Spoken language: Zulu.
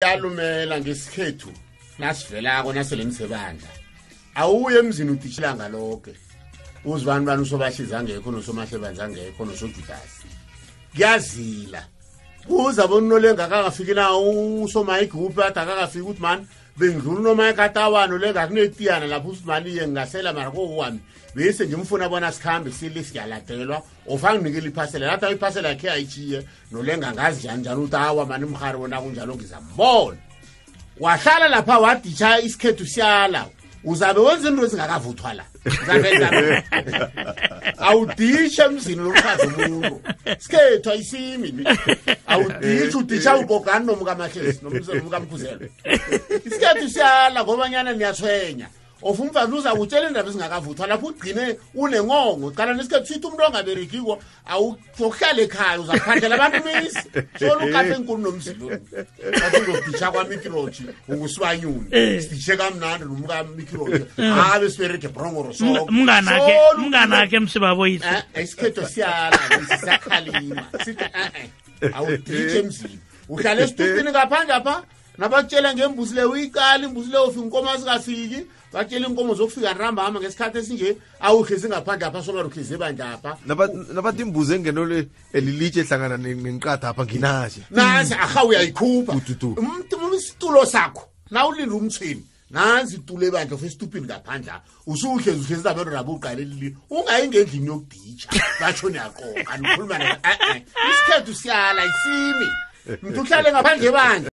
Ngiyakalumela ngesikhethu nasivelako naselengisebandla. Awuye emzini udishila ngalonke. Uzibani bani usobashiza ngekho nosomahlebandla ngekho nosojudasi. Kuyazila. Kuza BabNolenga kangafiki na usoma igroup akakafiki ukuthi man bengidlula noma ekatawano lenga kunetiyana lapho usimaliye ngasela mara ko wami bese nje umfuna bona sikhambe siyaladelwa ofanga nikele iphasela lathi iphasela yakhe ayichiye nolenga ngazi njani utawa mani umkhari wona kunjalo ngizambona wahlala lapha waditsha isikhethu siyala uzabe wenza into ezingakavuthwa la uzabe awudisha emzini lomkhazi umuntu sikhethu ayisimi awudisha udisha ubogani nomkamahlesi nomkamkhuzelo isikhethu siyala ngoba nyana niyathwenya of umfazi uzakutshela indaba ezingakavuthwa lapho ugcine unengongo qala nesikhethu sithi umuntu ongaberikiko awuhlale ekhaya uzakuphandela abantu misi solo ukaphe enkulu nomzilo athi ngokudisha kwamikiroji ukusibanyuni sidishe kamnandi nomkamikiroti abe sibereke brongoro so mnganakhe msibaboyisi isikhethu siyala sisakhalima sithi awudishe emzini uhlale esitupini ngaphandle apha nabatshela ngembuzi le uyiqala imbuzi le ofika inkomo azikafiki batshela inkomo zokufika rambama ngesikhathi esinje awuhlezi ngaphandle apha sobarukheze bandla apha nabathi imbuzi engeno le elilitshe ehlangana nenqatha apha nginazi nazi aha uyayikhupha umuntu isitulo sakho nawulinda umthweni nanzi itulo ebandla ofesitupini ngaphandle usuhlezi uhlezi abantu rabo uqalelile ungayingendlini yokuditsha batsho niyaqoqa nikhuluma isikhethu siyala isimi mntu uhlale ngaphandle bandla